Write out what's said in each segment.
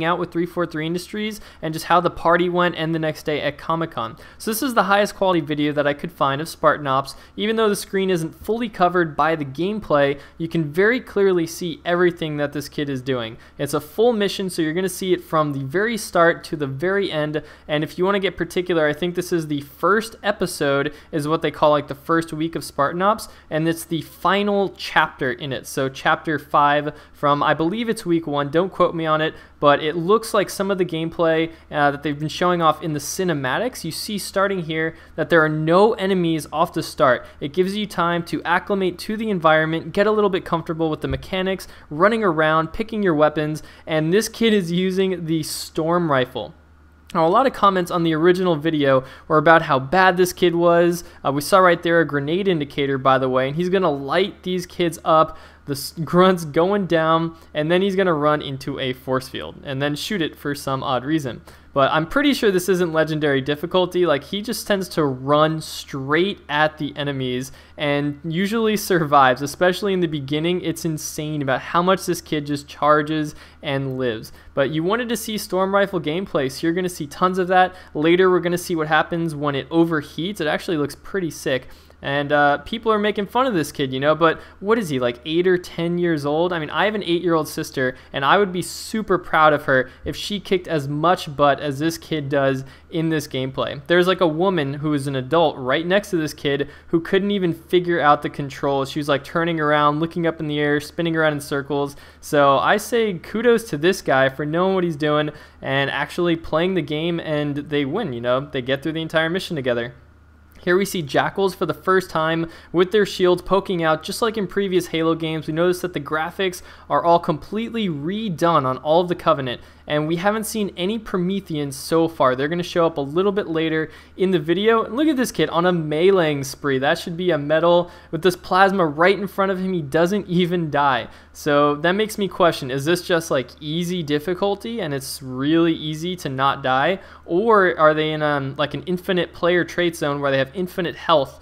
out with 343 Industries and just how the party went and the next day at Comic-Con. So this is the highest quality video that I could find of Spartan Ops. Even though the screen isn't fully covered by the gameplay, you can very clearly see everything that this kid is doing. It's a full mission, so you're going to see it from the very start to the very end. And if you want to get particular, I think this is the first episode, is what they call like the first week of Spartan Ops, and it's the final chapter in it. So chapter 5 from, I believe it's week 1, don't quote me on it, but it looks like some of the gameplay that they've been showing off in the cinematics. You see starting here that there are no enemies off the start. It gives you time to acclimate to the environment, get a little bit comfortable with the mechanics, running around, picking your weapons, and this kid is using the storm rifle. Now, a lot of comments on the original video were about how bad this kid was. We saw right there a grenade indicator, by the way, and he's going to light these kids up. The grunt's going down, and then he's going to run into a force field and then shoot it for some odd reason. But I'm pretty sure this isn't legendary difficulty. Like, he just tends to run straight at the enemies and usually survives, especially in the beginning. It's insane about how much this kid just charges and lives. But you wanted to see storm rifle gameplay, so you're going to see tons of that. Later, we're going to see what happens when it overheats. It actually looks pretty sick. And people are making fun of this kid, you know, but what is he, like 8 or 10 years old? I mean, I have an 8-year-old sister, and I would be super proud of her if she kicked as much butt as this kid does in this gameplay. There's like a woman who is an adult right next to this kid who couldn't even figure out the controls. She was like turning around, looking up in the air, spinning around in circles. So I say kudos to this guy for knowing what he's doing and actually playing the game, and they win, you know, they get through the entire mission together. Here we see jackals for the first time with their shields poking out, just like in previous Halo games. We notice that the graphics are all completely redone on all of the Covenant, and we haven't seen any Prometheans so far. They're going to show up a little bit later in the video. And look at this kid on a meleeing spree. That should be a medal. With this plasma right in front of him, he doesn't even die. So that makes me question, is this just like easy difficulty and it's really easy to not die? Or are they in like an infinite player trait zone where they have infinite health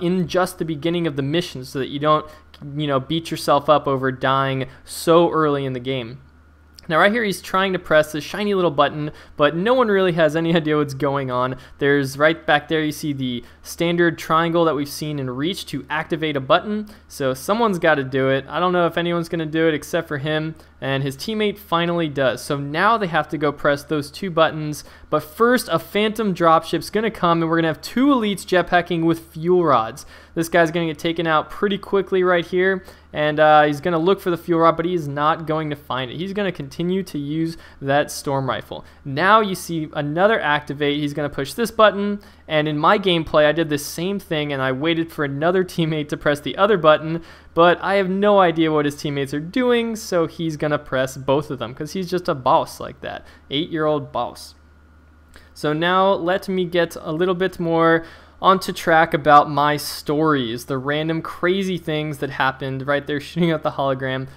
in just the beginning of the mission, so that you don't, you know, beat yourself up over dying so early in the game? Now right here he's trying to press this shiny little button, but no one really has any idea what's going on. There's right back there, you see the standard triangle that we've seen in Reach to activate a button. So someone's got to do it. I don't know if anyone's going to do it except for him, and his teammate finally does. So now they have to go press those 2 buttons. But first, a phantom dropship's going to come, and we're going to have 2 elites jetpacking with fuel rods. This guy's going to get taken out pretty quickly right here, and he's going to look for the fuel rod, but he is not going to find it. He's going to continue to use that storm rifle. Now you see another activate. He's going to push this button, and in my gameplay, I did the same thing, and I waited for another teammate to press the other button, but I have no idea what his teammates are doing, so he's going to press both of them, because he's just a boss like that. 8-year-old boss. So now let me get a little bit more onto track about my stories, the random crazy things that happened right there shooting out the hologram.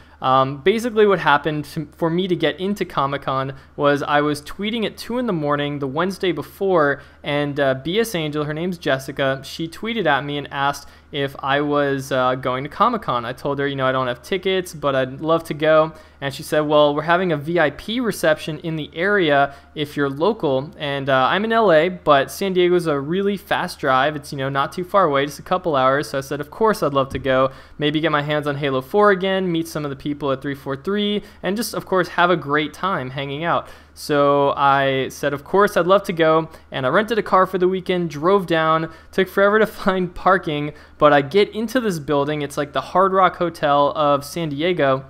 Basically what happened for me to get into Comic-Con was I was tweeting at 2 in the morning the Wednesday before, and BS Angel, her name's Jessica, she tweeted at me and asked if I was going to Comic-Con. I told her, you know, I don't have tickets, but I'd love to go. And she said, well, we're having a VIP reception in the area if you're local. And I'm in LA, but San Diego's a really fast drive. It's, you know, not too far away, just a couple hours. So I said, of course I'd love to go. Maybe get my hands on Halo 4 again, meet some of the people at 343, and just, of course, have a great time hanging out. So I said, of course, I'd love to go, and I rented a car for the weekend, drove down, took forever to find parking, but I get into this building. It's like the Hard Rock Hotel of San Diego,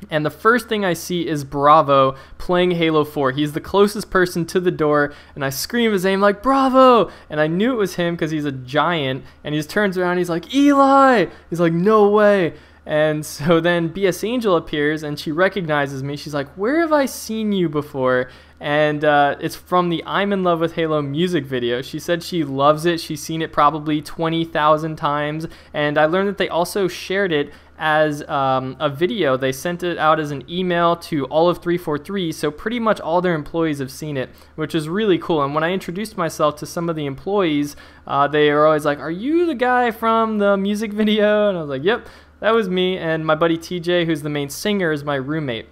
and the first thing I see is Bravo playing Halo 4. He's the closest person to the door, and I scream his name like, Bravo! And I knew it was him because he's a giant, and he just turns around, he's like, Eli! He's like, no way! And so then BS Angel appears, and she recognizes me. She's like, where have I seen you before? And it's from the I'm in Love with Halo music video. She said she loves it. She's seen it probably 20,000 times. And I learned that they also shared it as a video. They sent it out as an email to all of 343, so pretty much all their employees have seen it, which is really cool. And when I introduced myself to some of the employees, they are always like, are you the guy from the music video? And I was like, yep. That was me, and my buddy TJ, who's the main singer, is my roommate.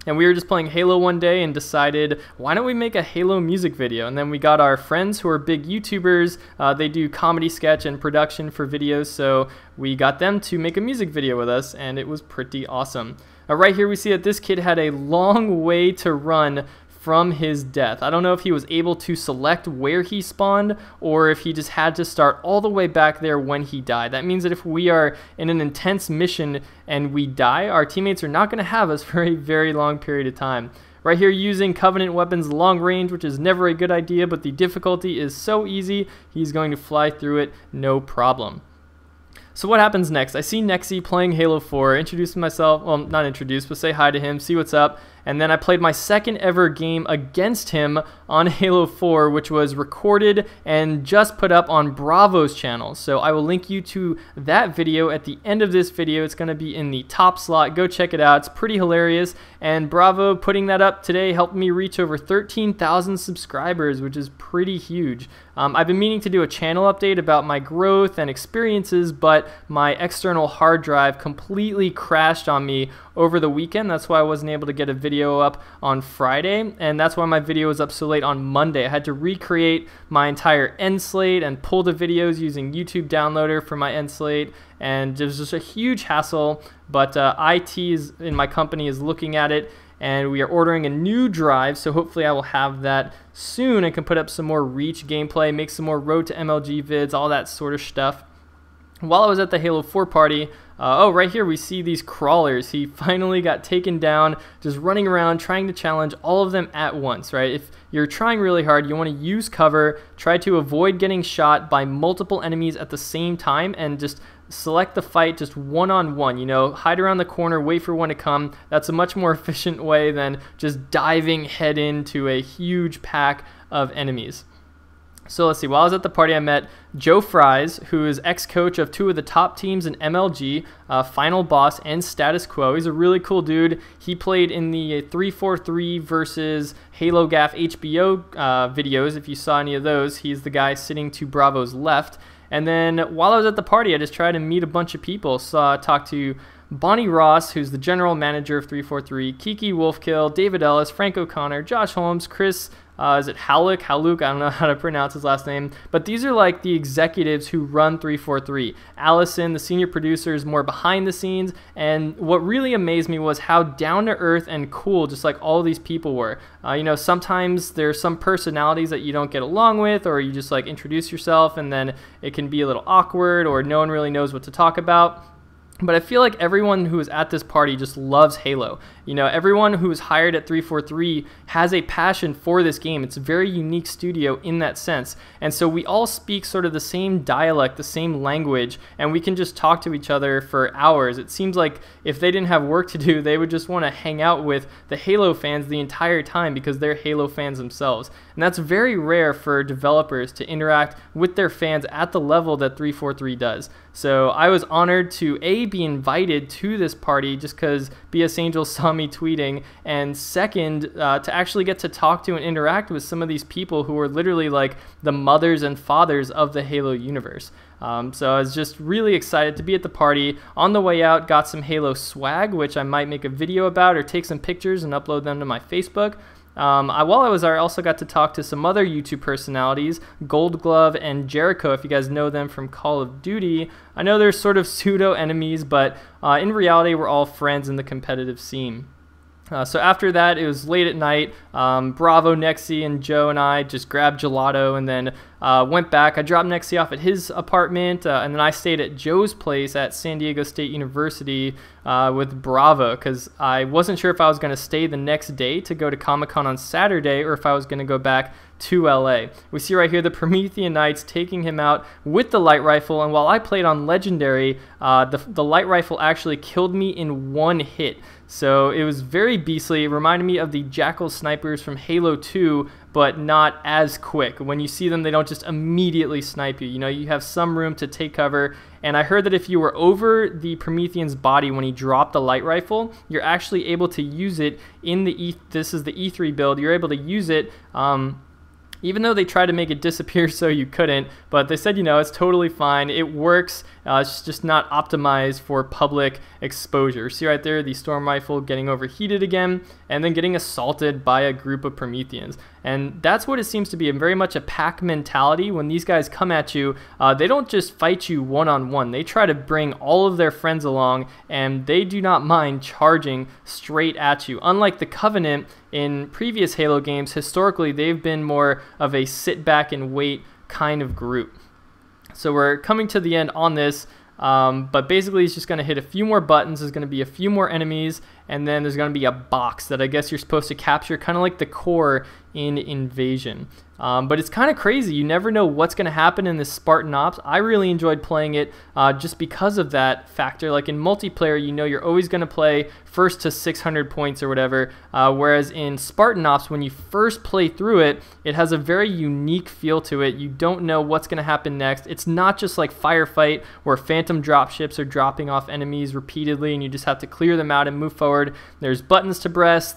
And we were just playing Halo one day and decided, why don't we make a Halo music video? And then we got our friends who are big YouTubers. They do comedy sketch and production for videos, so we got them to make a music video with us, and it was pretty awesome. Right here we see that this kid had a long way to run from his death. I don't know if he was able to select where he spawned or if he just had to start all the way back there when he died. That means that if we are in an intense mission and we die, our teammates are not going to have us for a very long period of time. Right here, using Covenant weapons long range, which is never a good idea, but the difficulty is so easy, he's going to fly through it no problem. So what happens next? I see Nexi playing Halo 4, introduce myself, well, not introduce, but say hi to him, see what's up, and then I played my second ever game against him on Halo 4, which was recorded and just put up on Bravo's channel. So I will link you to that video at the end of this video. It's going to be in the top slot. Go check it out. It's pretty hilarious, and Bravo putting that up today helped me reach over 13,000 subscribers, which is pretty huge. I've been meaning to do a channel update about my growth and experiences, but my external hard drive completely crashed on me over the weekend. That's why I wasn't able to get a video up on Friday, and that's why my video was up so late on Monday. I had to recreate my entire end slate and pull the videos using YouTube Downloader for my end slate, and it was just a huge hassle, but IT in my company is looking at it, and we are ordering a new drive, so hopefully I will have that soon and can put up some more Reach gameplay, make some more Road to MLG vids, all that sort of stuff. While I was at the Halo 4 party, right here we see these crawlers. He finally got taken down, just running around trying to challenge all of them at once, right? If you're trying really hard, you want to use cover, try to avoid getting shot by multiple enemies at the same time, and just select the fight just one-on-one, you know, hide around the corner, wait for one to come. That's a much more efficient way than just diving head into a huge pack of enemies. So let's see, while I was at the party, I met Joe Fries, who is ex-coach of 2 of the top teams in MLG, Final Boss and Status Quo. He's a really cool dude. He played in the 343 versus Halo Gaff HBO videos. If you saw any of those, he's the guy sitting to Bravo's left. And then while I was at the party, I just tried to meet a bunch of people. Talked to Bonnie Ross, who's the general manager of 343, Kiki Wolfkill, David Ellis, Frank O'Connor, Josh Holmes, Chris, is it Haluk? I don't know how to pronounce his last name. But these are like the executives who run 343. Allison, the senior producer, is more behind the scenes. And what really amazed me was how down to earth and cool just like all these people were. You know, sometimes there's some personalities that you don't get along with, or you just like introduce yourself and then it can be a little awkward, or no one really knows what to talk about. But I feel like everyone who is at this party just loves Halo. You know, everyone who is hired at 343 has a passion for this game. It's a very unique studio in that sense. And so we all speak sort of the same dialect, the same language, and we can just talk to each other for hours. It seems like if they didn't have work to do, they would just want to hang out with the Halo fans the entire time because they're Halo fans themselves. And that's very rare for developers to interact with their fans at the level that 343 does. So I was honored to be invited to this party just because BS Angel saw me tweeting, and second, to actually get to talk to and interact with some of these people who are literally like the mothers and fathers of the Halo universe. So I was just really excited to be at the party. On the way out, got some Halo swag, which I might make a video about or take some pictures and upload them to my Facebook. While I was there, I also got to talk to some other YouTube personalities, Gold Glove and Jericho, if you guys know them from Call of Duty. I know they're sort of pseudo-enemies, but in reality, we're all friends in the competitive scene. So after that, it was late at night. Bravo, Nexi, and Joe and I just grabbed gelato and then went back. I dropped Nexi off at his apartment, and then I stayed at Joe's place at San Diego State University with Bravo because I wasn't sure if I was going to stay the next day to go to Comic-Con on Saturday or if I was going to go back to LA. We see right here the Promethean Knights taking him out with the light rifle, and while I played on Legendary, the light rifle actually killed me in one hit. So it was very beastly. It reminded me of the Jackal snipers from Halo 2, but not as quick. When you see them, they don't just immediately snipe you. You know, you have some room to take cover. And I heard that if you were over the Promethean's body when he dropped the light rifle, you're actually able to use it in the this is the E3 build. You're able to use it even though they tried to make it disappear so you couldn't, but they said, you know, it's totally fine. It works. It's just not optimized for public exposure. See right there, the storm rifle getting overheated again and then getting assaulted by a group of Prometheans. And that's what it seems to be, very much a pack mentality. When these guys come at you, they don't just fight you one-on-one. They try to bring all of their friends along, and they do not mind charging straight at you. Unlike the Covenant in previous Halo games, historically they've been more of a sit back and wait kind of group. So we're coming to the end on this, but basically it's just going to hit a few more buttons. There's going to be a few more enemies, and then there's going to be a box that I guess you're supposed to capture, kind of like the core in Invasion. But it's kind of crazy. You never know what's going to happen in this Spartan Ops. I really enjoyed playing it just because of that factor. Like in multiplayer, you know you're always going to play first to 600 points or whatever, whereas in Spartan Ops, when you first play through it, it has a very unique feel to it. You don't know what's going to happen next. It's not just like Firefight where phantom dropships are dropping off enemies repeatedly and you just have to clear them out and move forward. There's buttons to press,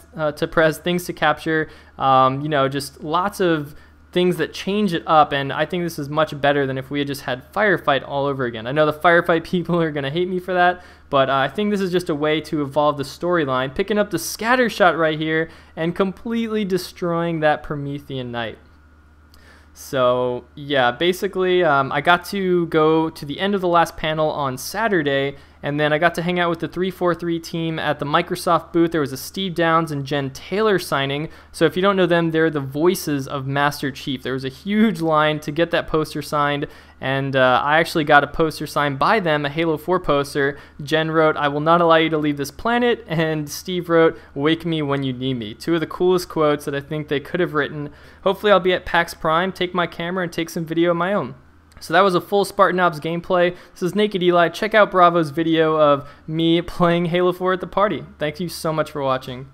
things to capture, you know, just lots of things that change it up, and I think this is much better than if we had just had Firefight all over again. I know the Firefight people are going to hate me for that, but I think this is just a way to evolve the storyline, picking up the scatter shot right here and completely destroying that Promethean Knight. So yeah, basically I got to go to the end of the last panel on Saturday, and then I got to hang out with the 343 team at the Microsoft booth. There was a Steve Downs and Jen Taylor signing. So if you don't know them, they're the voices of Master Chief. There was a huge line to get that poster signed, and I actually got a poster signed by them, a Halo 4 poster. Jen wrote, "I will not allow you to leave this planet," and Steve wrote, "Wake me when you need me." Two of the coolest quotes that I think they could have written. Hopefully I'll be at PAX Prime, take my camera, and take some video of my own. So that was a full Spartan Ops gameplay. This is Naked Eli. Check out Bravo's video of me playing Halo 4 at the party. Thank you so much for watching.